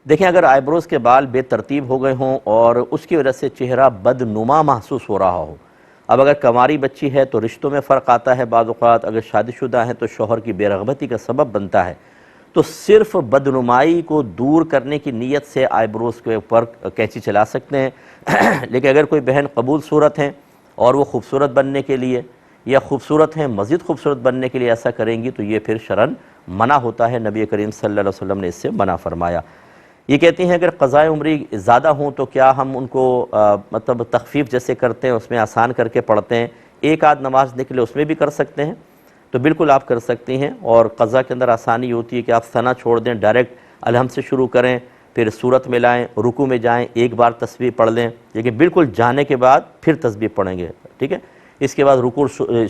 دیکھیں، اگر آئی بروز کے بال بے ترتیب ہو گئے ہوں اور اس کی وجہ سے چہرہ بدنما محسوس ہو رہا ہو، اب اگر کنواری بچی ہے تو رشتوں میں فرق آتا ہے، بعض اوقات اگر شادی شدہ ہیں تو شوہر کی بے رغبتی کا سبب بنتا ہے، تو صرف بدنمائی کو دور کرنے کی نیت سے آئی بروز کے اوپر کینچی چلا سکتے ہیں۔ لیکن اگر کوئی بہن قبول صورت ہیں اور وہ خوبصورت بننے کے لیے یا خوبصورت ہیں مزید خوبصورت بننے کے لیے ایسا کریں گی تو یہ پھر شرعاً منع ہوتا ہے، نبی کریم صلی اللہ علیہ وسلم نے اس سے منع فرمایا۔ یہ کہتی ہیں اگر قضائے عمری زیادہ ہوں تو کیا ہم ان کو مطلب تخفیف جیسے کرتے ہیں اس میں آسان کر کے پڑھتے ہیں، ایک آدھ نماز نکلے اس میں بھی کر سکتے ہیں؟ تو بالکل آپ کر سکتی ہیں، اور قضا کے اندر آسانی ہوتی ہے کہ آپ ثنا چھوڑ دیں، ڈائریکٹ الحمد سے شروع کریں، پھر صورت میں لائیں، رکوع میں جائیں، ایک بار تسبیح پڑھ لیں، لیکن بالکل جانے کے بعد پھر تسبیح پڑھیں گے، ٹھیک ہے۔ اس کے بعد رکوع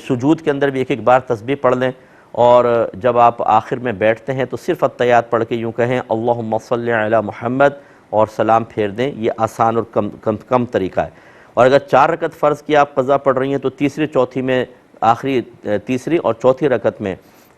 سجود کے اندر بھی ایک بار تسبیح پڑھ لیں، اور جب آپ آخر میں بیٹھتے ہیں تو صرف التحیات پڑھ کے یوں کہیں اللہم صلی علی محمد اور سلام پھیر دیں۔ یہ آسان اور کم طریقہ ہے۔ اور اگر 4 رکعت فرض کی آپ قضا پڑھ رہی ہیں تو تیسری چوتھی میں تیسری اور چوتھی رکعت میں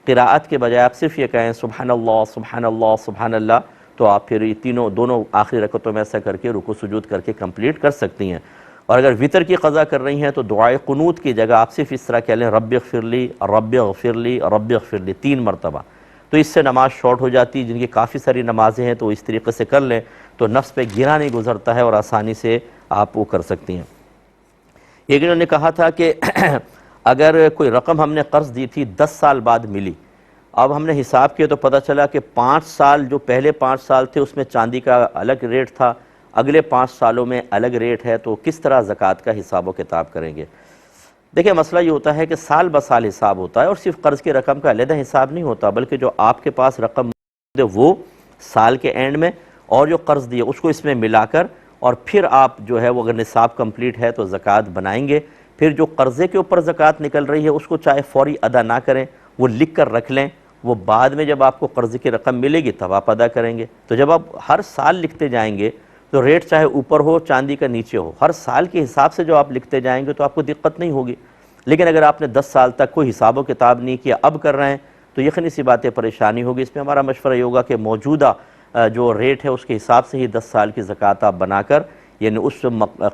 قراءت کے بجائے آپ صرف یہ کہیں سبحان اللہ سبحان اللہ سبحان اللہ، تو آپ پھر یہ دونوں آخری رکعتوں میں ایسا کر کے رکوع سجود کر کے کمپلیٹ کر سکتی ہیں۔ اور اگر وطر کی قضا کر رہی ہیں تو دعائے قنوت کی جگہ آپ صرف اس طرح کہہ لیں رب اغفر لی رب اغفر لی رب اغفر لی 3 مرتبہ، تو اس سے نماز شارٹ ہو جاتی ہے۔ جن کی کافی ساری نمازیں ہیں تو اس طریقے سے کر لیں تو نفس پہ گرا نہیں گزرتا ہے اور آسانی سے آپ وہ کر سکتی ہیں۔ ایک انہوں نے کہا تھا کہ اگر کوئی رقم ہم نے قرض دی تھی 10 سال بعد ملی، اب ہم نے حساب کیا تو پتہ چلا کہ 5 سال جو پہلے 5 سال تھے اس میں چاندی کا الگ ریٹ تھا، اگلے 5 سالوں میں الگ ریٹ ہے، تو کس طرح زکوٰۃ کا حساب و کتاب کریں گے؟ دیکھیں مسئلہ یہ ہوتا ہے کہ سال بسال حساب ہوتا ہے، اور صرف قرض کی رقم کا علیحدہ حساب نہیں ہوتا، بلکہ جو آپ کے پاس رقم ہے وہ سال کے اینڈ میں اور جو قرض دیے اس کو اس میں ملا کر، اور پھر آپ جو ہے وہ اگر نصاب کمپلیٹ ہے تو زکوٰۃ بنائیں گے۔ پھر جو قرضے کے اوپر زکوٰۃ نکل رہی ہے اس کو چاہے فوری ادا نہ کریں، وہ لکھ کر رکھ لیں، وہ بعد میں جب آپ کو قرضے کی رقم ملے گی تب آپ ادا کریں گے۔ تو جب آپ ہر سال لکھتے جائیں گے تو ریٹ چاہے اوپر ہو چاندی کا نیچے ہو، ہر سال کے حساب سے جو آپ لکھتے جائیں گے تو آپ کو دقت نہیں ہوگی۔ لیکن اگر آپ نے 10 سال تک کوئی حساب و کتاب نہیں کیا، اب کر رہے ہیں، تو یقینی سی باتیں پریشانی ہوگی۔ اس میں ہمارا مشورہ یہ ہوگا کہ موجودہ جو ریٹ ہے اس کے حساب سے ہی 10 سال کی زکوٰۃ آپ بنا کر، یعنی اس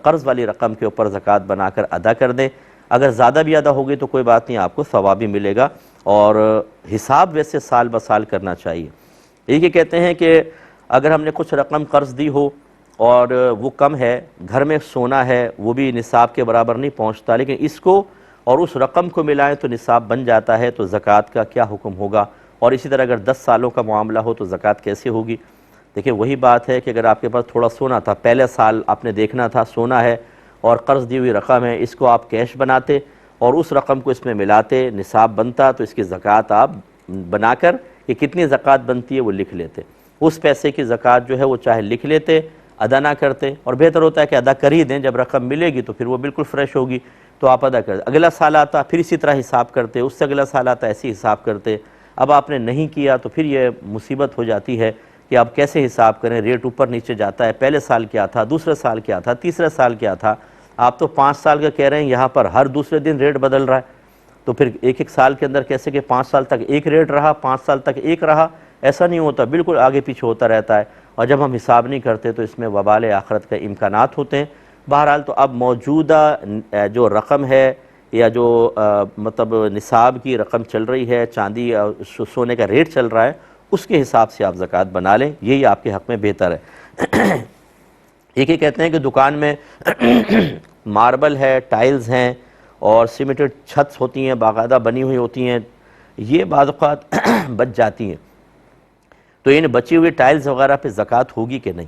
قرض والی رقم کے اوپر زکوٰۃ بنا کر ادا کر دیں۔ اگر زیادہ بھی ادا ہوگی تو کوئی بات نہیں، آپ کو ثواب بھی ملے گا، اور حساب ویسے سال بسال کرنا چاہیے۔ یہ کہتے ہیں کہ اگر ہم نے کچھ رقم قرض دی ہو اور وہ کم ہے، گھر میں سونا ہے وہ بھی نصاب کے برابر نہیں پہنچتا، لیکن اس کو اور اس رقم کو ملائیں تو نصاب بن جاتا ہے، تو زکوٰۃ کا کیا حکم ہوگا؟ اور اسی طرح اگر 10 سالوں کا معاملہ ہو تو زکوٰۃ کیسے ہوگی؟ دیکھیں وہی بات ہے کہ اگر آپ کے پاس تھوڑا سونا تھا، پہلے سال آپ نے دیکھنا تھا سونا ہے اور قرض دی ہوئی رقم ہے، اس کو آپ کیش بناتے اور اس رقم کو اس میں ملاتے، نصاب بنتا، تو اس کی زکوٰۃ آپ بنا کر کہ کتنی زکوٰۃ بنتی ہے وہ لکھ لیتے۔ اس پیسے کی زکوٰۃ جو ہے وہ چاہے لکھ لیتے، ادا نہ کرتے، اور بہتر ہوتا ہے کہ ادا کر ہی دیں، جب رقم ملے گی تو پھر وہ بالکل فریش ہوگی تو آپ ادا کر دیں۔ اگلا سال آتا پھر اسی طرح حساب کرتے، اس سے اگلا سال آتا ایسے حساب کرتے۔ اب آپ نے نہیں کیا تو پھر یہ مصیبت ہو جاتی ہے کہ آپ کیسے حساب کریں، ریٹ اوپر نیچے جاتا ہے، پہلے سال کیا تھا، دوسرے سال کیا تھا، تیسرے سال کیا تھا، آپ تو 5 سال کا کہہ رہے ہیں، یہاں پر ہر دوسرے دن ریٹ بدل رہا ہے، تو پھر ایک سال کے اندر کیسے کہ 5 سال تک ایک ریٹ رہا، 5 سال تک ایک رہا؟ ایسا نہیں ہوتا، بالکل آگے پیچھے ہوتا رہتا ہے، اور جب ہم حساب نہیں کرتے تو اس میں وبال آخرت کا امکانات ہوتے ہیں۔ بہرحال تو اب موجودہ جو رقم ہے یا جو مطلب نصاب کی رقم چل رہی ہے، چاندی سونے کا ریٹ چل رہا ہے، اس کے حساب سے آپ زکوٰۃ بنا لیں، یہی آپ کے حق میں بہتر ہے۔ ایک ہی کہتے ہیں کہ دکان میں ماربل ہے، ٹائلز ہیں اور سیمنٹڈ چھتس ہوتی ہیں، باقاعدہ بنی ہوئی ہوتی ہیں، یہ بعض اوقات بچ جاتی ہیں، تو ان بچی ہوئی ٹائلز وغیرہ پہ زکوٰۃ ہوگی کہ نہیں؟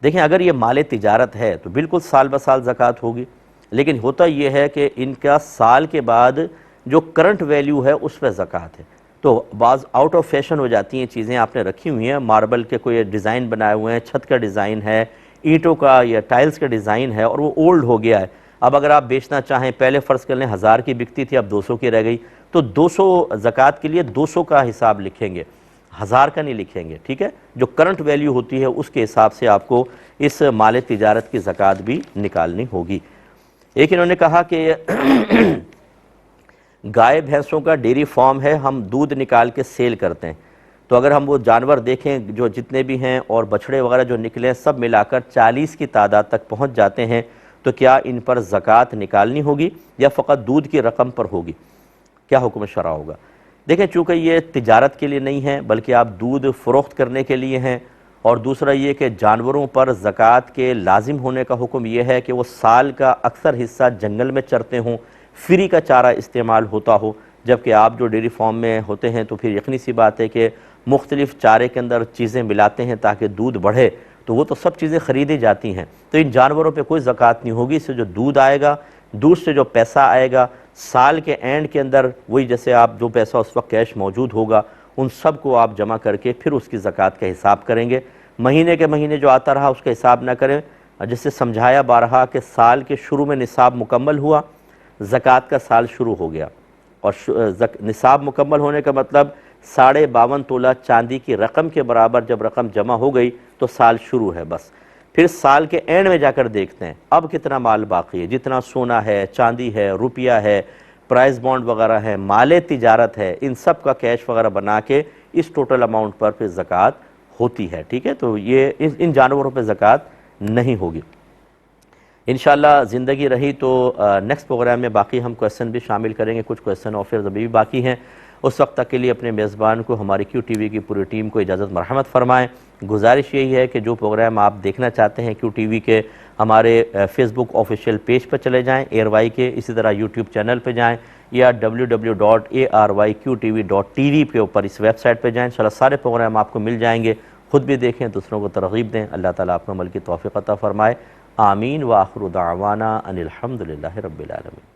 دیکھیں اگر یہ مال تجارت ہے تو بالکل سال بسال زکوٰۃ ہوگی، لیکن ہوتا یہ ہے کہ ان کا سال کے بعد جو کرنٹ ویلیو ہے اس پہ زکوٰۃ ہے، تو بعض آؤٹ آف فیشن ہو جاتی ہیں چیزیں آپ نے رکھی ہوئی ہیں، ماربل کے کوئی ڈیزائن بنائے ہوئے ہیں، چھت کا ڈیزائن ہے، اینٹوں کا یا ٹائلز کا ڈیزائن ہے، اور وہ اولڈ ہو گیا ہے۔ اب اگر آپ بیچنا چاہیں، پہلے فرض کر لیں 1000 کی بکتی تھی، اب 200 کی رہ گئی، تو 200 زکوٰۃ کے لیے 200 کا حساب لکھیں گے، 1000 کا نہیں لکھیں گے، ٹھیک ہے؟ جو کرنٹ ویلیو ہوتی ہے اس کے حساب سے آپ کو اس مال تجارت کی زکوٰۃ بھی نکالنی ہوگی۔ ایک انہوں نے کہا کہ گائے بھینسوں کا ڈیری فارم ہے، ہم دودھ نکال کے سیل کرتے ہیں، تو اگر ہم وہ جانور دیکھیں جو جتنے بھی ہیں اور بچھڑے وغیرہ جو نکلے سب ملا کر 40 کی تعداد تک پہنچ جاتے ہیں، تو کیا ان پر زکوٰۃ نکالنی ہوگی یا فقط دودھ کی رقم پر ہوگی؟ کیا حکم شرع ہوگا؟ دیکھیں چونکہ یہ تجارت کے لیے نہیں ہے بلکہ آپ دودھ فروخت کرنے کے لیے ہیں، اور دوسرا یہ کہ جانوروں پر زکوٰۃ کے لازم ہونے کا حکم یہ ہے کہ وہ سال کا اکثر حصہ جنگل میں چرتے ہوں، فری کا چارہ استعمال ہوتا ہو، جبکہ آپ جو ڈیری فارم میں ہوتے ہیں تو پھر یقینی سی بات ہے کہ مختلف چارے کے اندر چیزیں ملاتے ہیں تاکہ دودھ بڑھے، تو وہ تو سب چیزیں خریدی جاتی ہیں، تو ان جانوروں پہ کوئی زکوٰۃ نہیں ہوگی۔ اس سے جو دودھ آئے گا، دودھ سے جو پیسہ آئے گا، سال کے اینڈ کے اندر وہی جیسے آپ جو پیسہ اس وقت کیش موجود ہوگا ان سب کو آپ جمع کر کے پھر اس کی زکوٰۃ کا حساب کریں گے۔ مہینے کے مہینے جو آتا رہا اس کا حساب نہ کریں، جس سے سمجھایا بارہا کہ سال کے شروع میں نصاب مکمل ہوا، زکوٰۃ کا سال شروع ہو گیا، اور نصاب مکمل ہونے کا مطلب 52.5 تولہ چاندی کی رقم کے برابر جب رقم جمع ہو گئی تو سال شروع ہے بس۔ پھر سال کے اینڈ میں جا کر دیکھتے ہیں اب کتنا مال باقی ہے، جتنا سونا ہے، چاندی ہے، روپیہ ہے، پرائز بانڈ وغیرہ ہے، مال تجارت ہے، ان سب کا کیش وغیرہ بنا کے اس ٹوٹل اماؤنٹ پر پھر زکوٰۃ ہوتی ہے، ٹھیک ہے؟ تو یہ ان جانوروں پہ زکوٰۃ نہیں ہوگی۔ انشاءاللہ زندگی رہی تو نیکسٹ پروگرام میں باقی ہم کویسچن بھی شامل کریں گے، کچھ کویسچن اور پھر ابھی بھی باقی ہیں۔ اس وقت تک کے لیے اپنے میزبان کو، ہماری کیو ٹی وی کی پوری ٹیم کو اجازت مرحمت فرمائیں۔ گزارش یہی ہے کہ جو پروگرام آپ دیکھنا چاہتے ہیں کیو ٹی وی کے ہمارے فیس بک آفیشیل پیج پر چلے جائیں ایئر وائی کے، اسی طرح یوٹیوب چینل پہ جائیں یا www.arYQTV.tv پہ اوپر اس ویب سائٹ پہ جائیں، انشاءاللہ سارے پروگرام آپ کو مل جائیں گے، خود بھی دیکھیں، دوسروں کو ترغیب دیں۔ اللہ تعالیٰ آپ کو عمل کی توفیق عطا فرمائے۔ آمین وآخر دعوانا ان الحمدللہ رب العالمین۔